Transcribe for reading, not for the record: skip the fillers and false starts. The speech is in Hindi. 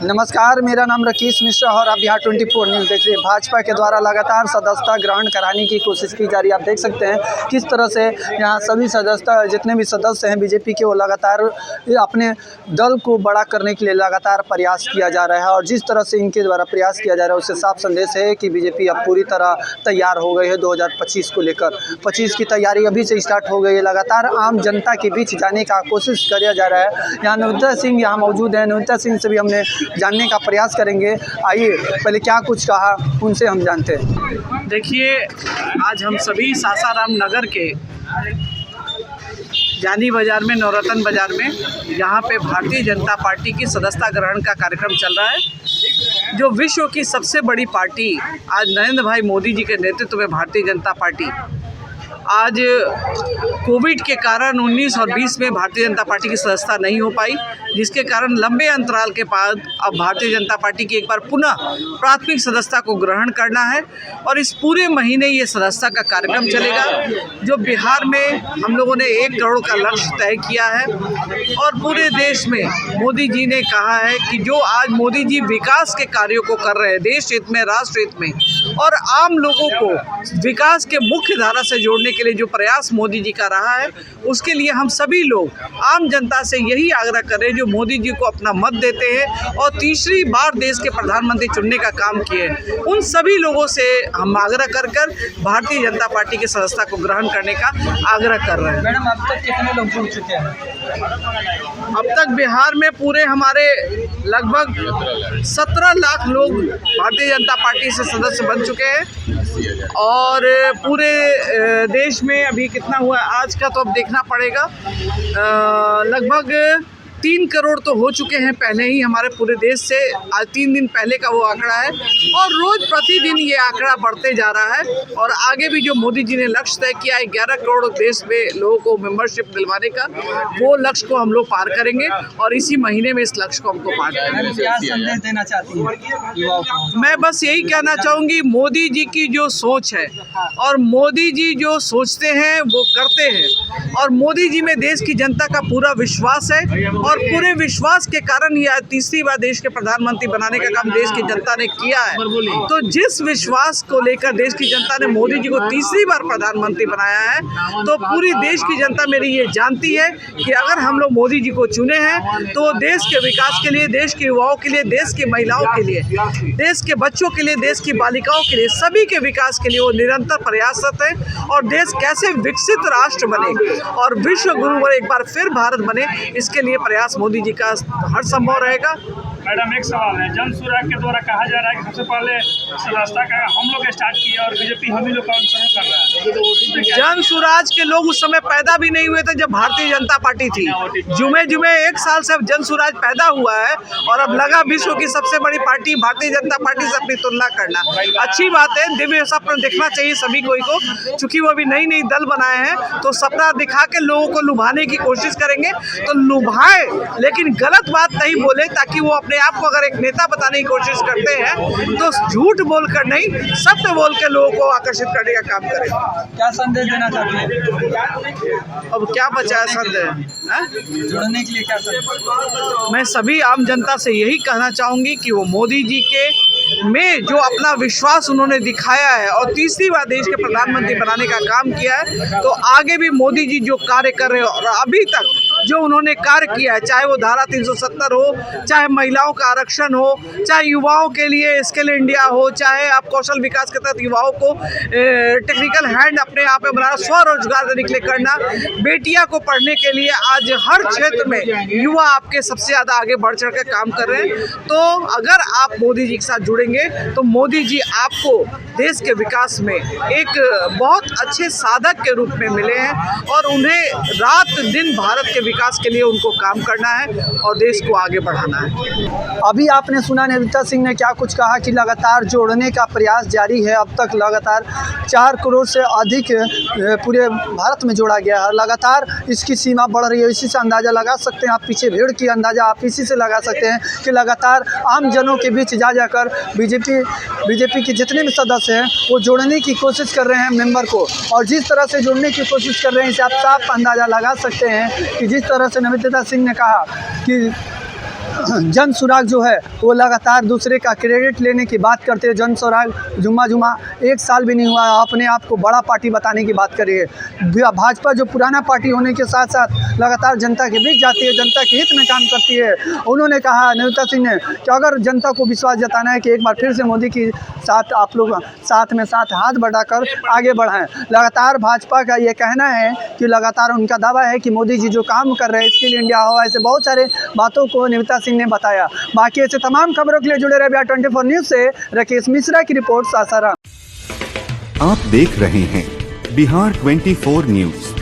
नमस्कार, मेरा नाम राकेश मिश्रा और आप बिहार 24 न्यूज़ देख रहे हैं। भाजपा के द्वारा लगातार सदस्यता ग्रहण कराने की कोशिश की जा रही है। आप देख सकते हैं किस तरह से यहाँ सभी सदस्यता जितने भी सदस्य हैं बीजेपी के, वो लगातार अपने दल को बड़ा करने के लिए लगातार प्रयास किया जा रहा है। और जिस तरह से इनके द्वारा प्रयास किया जा रहा है उससे साफ संदेश है कि बीजेपी अब पूरी तरह तैयार हो गई है 2025 को लेकर। 25 की तैयारी अभी से स्टार्ट हो गई है। लगातार आम जनता के बीच जाने का कोशिश किया जा रहा है। यहाँ नवनीता सिंह यहाँ मौजूद है। नवनीता सिंह से भी हमने जानने का प्रयास करेंगे। आइए पहले क्या कुछ कहा उनसे हम जानते हैं। देखिए, आज हम सभी सासाराम नगर के जानी बाज़ार में, नवरत्न बाज़ार में, यहाँ पे भारतीय जनता पार्टी की सदस्यता ग्रहण का कार्यक्रम चल रहा है। जो विश्व की सबसे बड़ी पार्टी, आज नरेंद्र भाई मोदी जी के नेतृत्व में भारतीय जनता पार्टी आज कोविड के कारण 19 और 20 में भारतीय जनता पार्टी की सदस्यता नहीं हो पाई, जिसके कारण लंबे अंतराल के बाद अब भारतीय जनता पार्टी की एक बार पुनः प्राथमिक सदस्यता को ग्रहण करना है। और इस पूरे महीने ये सदस्यता का कार्यक्रम चलेगा। जो बिहार में हम लोगों ने 1 करोड़ का लक्ष्य तय किया है और पूरे देश में मोदी जी ने कहा है कि जो आज मोदी जी विकास के कार्यों को कर रहे हैं देश हित में, राष्ट्र हित में, और आम लोगों को विकास के मुख्य धारा से जोड़ने के लिए जो प्रयास मोदी जी का रहा है, उसके लिए हम सभी लोग आम जनता से यही आग्रह कर रहे हैं जो मोदी जी को अपना मत देते हैं और तीसरी बार देश के प्रधानमंत्री चुनने का काम किए, उन सभी लोगों से हम आग्रह कर भारतीय जनता पार्टी की सदस्यता को ग्रहण करने का आग्रह कर रहे हैं। मैडम, अब तक कितने लोग जुड़ चुके हैं? अब तक बिहार में पूरे हमारे लगभग 17 लाख लोग भारतीय जनता पार्टी से सदस्य बन चुके हैं। और पूरे देश में अभी कितना हुआ आज का तो अब देखना पड़ेगा। लगभग 3 करोड़ तो हो चुके हैं पहले ही हमारे पूरे देश से। आज 3 दिन पहले का वो आंकड़ा है और रोज़ प्रतिदिन ये आंकड़ा बढ़ते जा रहा है। और आगे भी जो मोदी जी ने लक्ष्य तय किया है 11 करोड़ देश में लोगों को मेंबरशिप दिलवाने का, वो लक्ष्य को हम लोग पार करेंगे और इसी महीने में इस लक्ष्य को हमको पार करेंगे। क्या संदेश देना चाहती हैं युवाओं को? मैं बस यही कहना चाहूँगी, मोदी जी की जो सोच है और मोदी जी जो सोचते हैं वो करते हैं, और मोदी जी में देश की जनता का पूरा विश्वास है। और पूरे विश्वास के कारण ही आज तीसरी बार देश के प्रधानमंत्री बनाने का काम देश की जनता ने किया है। तो जिस विश्वास को लेकर देश की जनता ने मोदी जी को तीसरी बार प्रधानमंत्री बनाया है, तो पूरी देश की जनता मेरी ये जानती है कि अगर हम लोग मोदी जी को चुने हैं तो देश के विकास के लिए, देश के युवाओं के लिए, देश की महिलाओं के लिए, देश के बच्चों के लिए, देश की बालिकाओं के लिए, सभी के विकास के लिए वो निरंतर प्रयासरत है। और देश कैसे विकसित राष्ट्र बने और विश्व गुरु एक बार फिर भारत बने, इसके लिए प्रयास मोदी जी का हर संभव रहेगा। मैडम, एक सवाल है। जन सुराग के द्वारा कहा जा रहा है कि सबसे पहले सदस्यता का हम लोग स्टार्ट किया और बीजेपी हम ही लोग का अनुसरण कर रहा है। जन सुराज के लोग उस समय पैदा भी नहीं हुए थे जब भारतीय जनता पार्टी थी। जुमे 1 साल से जन सुराज पैदा हुआ है और अब लगा विश्व की सबसे बड़ी पार्टी भारतीय जनता पार्टी से अपनी तुलना करना अच्छी बात है। दिव्य सपना देखना चाहिए सभी कोई को। चूंकि वो अभी नई दल बनाए हैं तो सपना दिखा के लोगों को लुभाने की कोशिश करेंगे तो लुभाए, लेकिन गलत बात नहीं बोले, ताकि वो अपने आप को अगर एक नेता बताने की कोशिश करते हैं तो झूठ बोलकर नहीं, सत्य बोल के लोगों को आकर्षित करने का काम करें। क्या संदेश देना चाहते हैं? अब क्या बचा है संदेश जुड़ने के लिए? क्या संदेश? मैं सभी आम जनता से यही कहना चाहूँगी कि वो मोदी जी के में जो अपना विश्वास उन्होंने दिखाया है और तीसरी बार देश के प्रधानमंत्री बनाने का काम किया है, तो आगे भी मोदी जी जो कार्य कर रहे हैं और अभी तक जो उन्होंने कार्य किया है, चाहे वो धारा 370 हो, चाहे महिलाओं का आरक्षण हो, चाहे युवाओं के लिए स्किल इंडिया हो, चाहे आप कौशल विकास के तहत युवाओं को टेक्निकल हैंड अपने आप में बनाना, स्वरोजगार देने के लिए करना, बेटियां को पढ़ने के लिए आज हर क्षेत्र में युवा आपके सबसे ज़्यादा आगे बढ़ चढ़ कर काम कर रहे हैं। तो अगर आप मोदी जी के साथ जुड़ेंगे तो मोदी जी आपको देश के विकास में एक बहुत अच्छे साधक के रूप में मिले हैं और उन्हें रात दिन भारत के विकास के लिए उनको काम करना है और देश को आगे बढ़ाना है। अभी आपने सुना नवनीता सिंह ने क्या कुछ कहा कि लगातार जोड़ने का प्रयास जारी है। अब तक लगातार 4 करोड़ से अधिक पूरे भारत में जोड़ा गया है। लगातार इसकी सीमा बढ़ रही है। इसी से अंदाज़ा लगा सकते हैं आप, पीछे भीड़ की अंदाज़ा आप इसी से लगा सकते हैं कि लगातार आम जनों के बीच जाकर बीजेपी के जितने भी सदस्य हैं वो जोड़ने की कोशिश कर रहे हैं मेंबर को। और जिस तरह से जोड़ने की कोशिश कर रहे हैं इससे आप साफ अंदाज़ा लगा सकते हैं कि जिस तरह से नवनीता सिंह ने कहा कि जन सुराग जो है वो लगातार दूसरे का क्रेडिट लेने की बात करते हैं। जन सुराग जुम्मा एक साल भी नहीं हुआ, अपने आप को बड़ा पार्टी बताने की बात करिए। भाजपा जो पुराना पार्टी होने के साथ साथ लगातार जनता के बीच जाती है, जनता के हित में काम करती है। उन्होंने कहा नेता सिंह ने कि अगर जनता को विश्वास जताना है कि एक बार फिर से मोदी के साथ आप लोग साथ हाथ बढ़ाकर आगे बढ़ाएं। लगातार भाजपा का ये कहना है कि लगातार उनका दावा है कि मोदी जी जो काम कर रहे हैं, स्किल इंडिया हो, ऐसे बहुत सारे बातों को नेता सिंह ने बताया। बाकी ऐसे तमाम खबरों के लिए जुड़े रहे बिहार 24 न्यूज़ से। राकेश मिश्रा की रिपोर्ट, सासाराम। आप देख रहे हैं बिहार 24 न्यूज़।